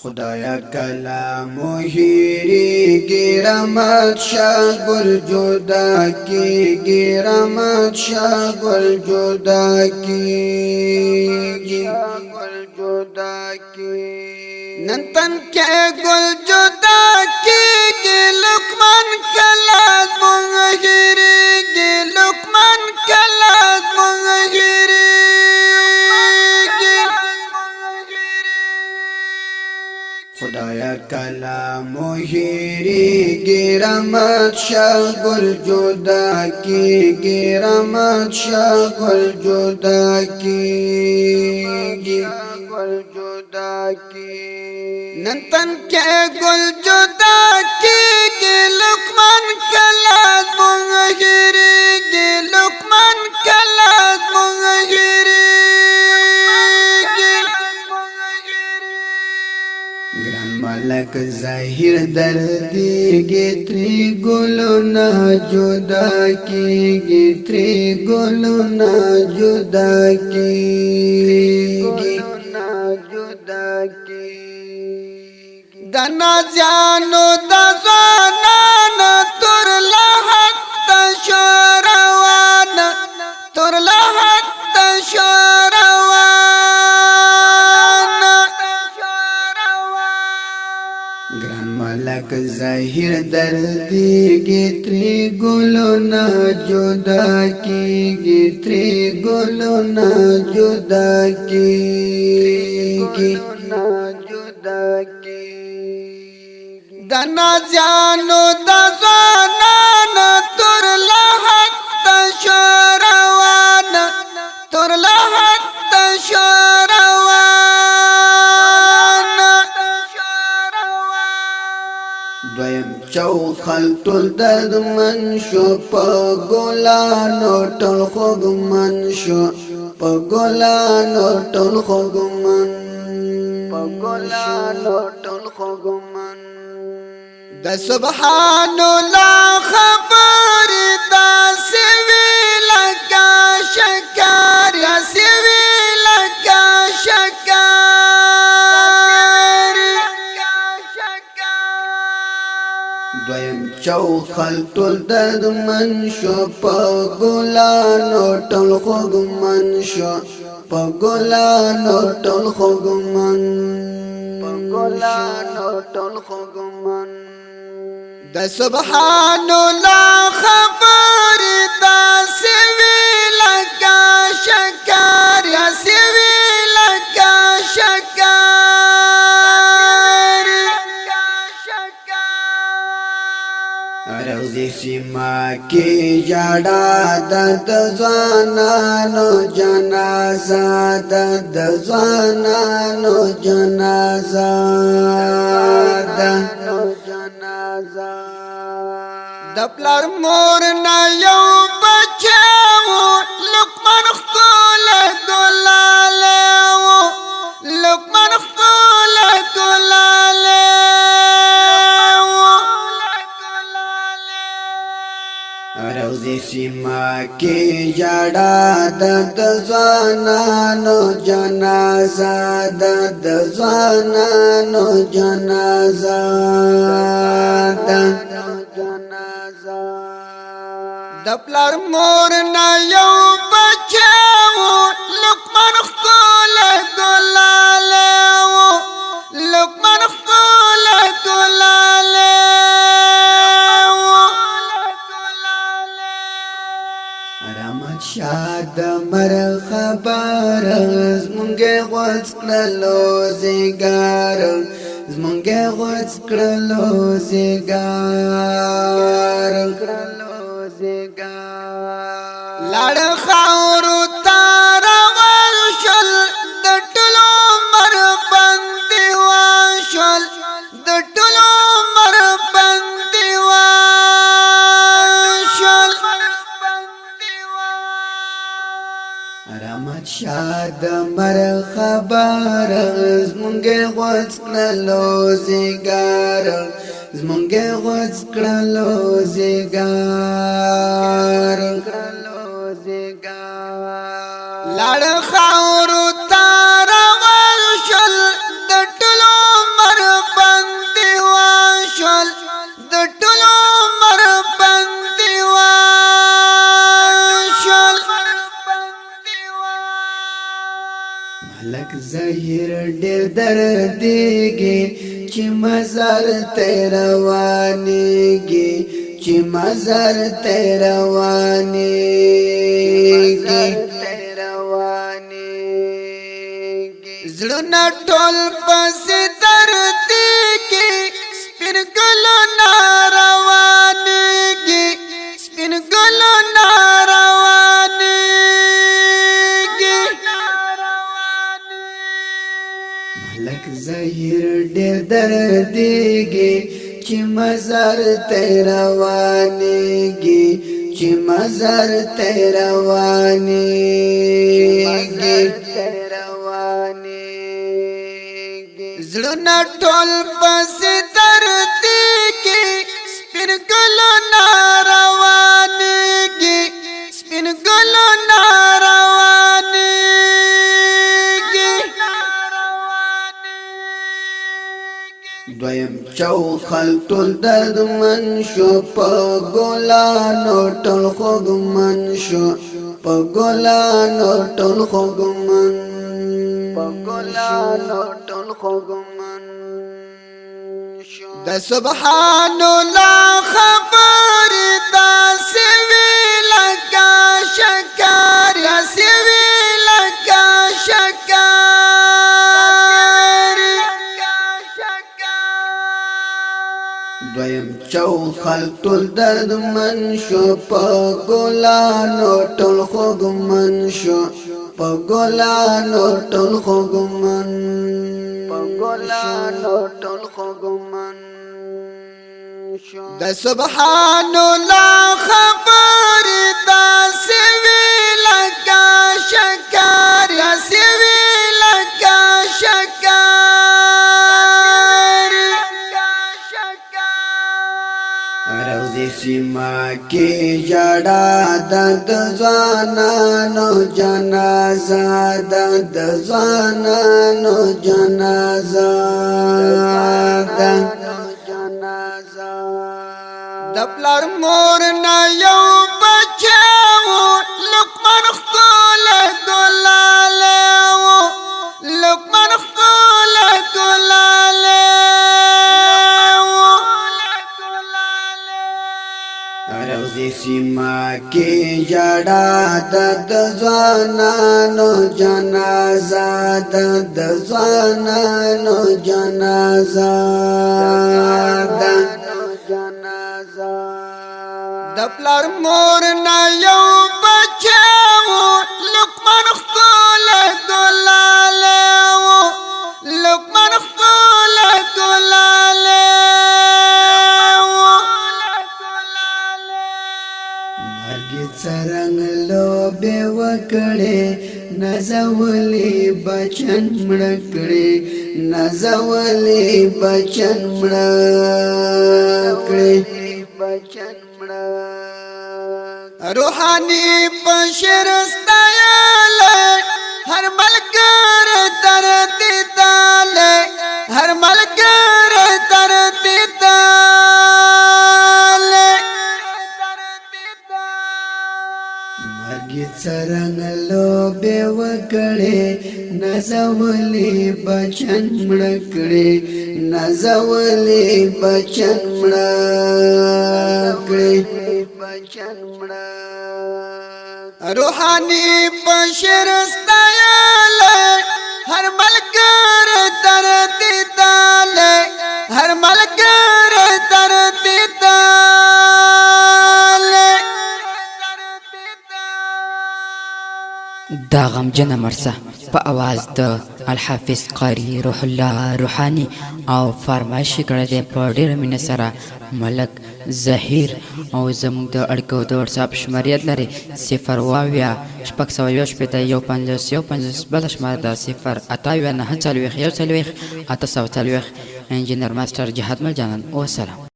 خدایا کلام هیریږي رحمت شاه ګل جدا کیږي رحمت شاه ګل جدا کیږي نن تن کې ګل جدا کیږي لقمان کلام هیریږي لقمان کلام هیریږي خدایا کلام هیریږي رحمت شاه ګل جدا کیږي رحمت شاه ګل جدا کیږي نن تن کې ګل جدا کیږي لقمان کلام هیریږي لقمان کلام ملک ظاهر دردیږي تری ګلونه جدا کیږي تری ګلونه جدا کیږي د نازیانو د ځوانانو تر لحد شو روان تر لحد شو ملک ظاهر دردیږي تری ګلونه جدا کیږي تری ګلونه جدا کیږي د نازیانو د ځوانانو تر لحد شو روان تر لحد شو دویم چوخل ټول درد من شو په ګلانو ټول خوږمن شو په ګلانو ټول خوږمن په ګلانو ټول خوږمن د سبحان الله خبر داسې وی لکه شکر داسې وی لکه شکر دویم چوخل ټول درد من شو په ګلانو ټول خوږمن شو په ګلانو ټول خوږمن په ګلانو ټول خوږمن د سبحان الله خبر داسې وی لکه شکر داسې وی لکه شکر روزی سیما کی جاڑا د ځوانانو جنازه د ځوانانو جنازه د پلار مور نه یو بچو لقمان خپل ګلاله لقمان خپل ګلاله روزی سیما کی جاڑا د ځوانانو جنازه د ځوانانو جنازه د پلار مور نه یو بچو لقمان خپل ګلاله لقمان خپل ګلاله رحمت شاه د مر خبر زمونږه غوڅ کړلو زیګار زمونږه غوڅ کړلو زیګار لړ خاورو تار وشل د ټولو مر باندې وشل د ټولو مر باندې وشل رحمت شاه د مر خبر زمونږه غوڅ کړلو زیګار زمونږه غوڅ کړلو زیګار لړ خاورو تار وشل د ټولو مر دیږي چې مزار ته روانېږي چې مزار ته روانېږي زړونه ټول پسې درتېږي سپین ګلونه روانېږي سپین ګلونه روانېږي ملک ظاهر ډېر دردېږي چې مزار ته روانېږي چې مزار ته روانېږي زړونه ټول پسې درتېږي سپین ګلونه روانېږي سپین ګلونه روانېږي دویم چوخل ټول دردمن شو په ګلانو ټول خوږمن شو په ګلانو ټول خوږمن د سبحان الله خبر داسې وی لکه شکر داسې وی لکه شکر دویم چوخل ټول دردمن شو په ګلانو ټول خوږمن شو په ګلانو ټول خوږمن د سبحان الله خبر داسې وی لکه شکر داسې وی لکه شکر روضې سیما کې جړا د ځوانانو جنازه د ځوانانو جنازه د پلار مور نه یو بچو لقمان ښکلی ګلالی و لقمان ښکلی ګلالی و روضې سیما کې جړا د ځوانانو جنازه د ځوانانو جنازه د پلار مور نه یو بچو لقمان ښکلی ګلالی و لقمان ښکلی ګلالی و مرګ څرنګ لوبې وکړې نازولي بچن مړه کړې نازولي بچن مړه کړې روحانی پشر ستایلی هر ملګر تر دیدالی هر ملګر تر دیدالی مرګ څرنګ لوبې وکړې نازولي بچن مړه کړې نازولي بچن مړه کړې روحانی پشر ستایلی هر ملګر تر دیدالی هر ملګر تر دیدالی دا غمجنه مرسه په اواز د الحافظ قاری روح الله روحانی او فرمایش کړی دی په ډېره مینه سره ملک ظاهر او زموږ د اړیکو د وټساپ شماریت لري 0 واویا شپږ سوه یو شپېته یو پنځوس یو پنځوس بله شماره ده 0 اتاویا نهه څلوېښت یو څلوېښت اته سوه څلوېښت انجینر ماسټر جهاد مل جانان وسلام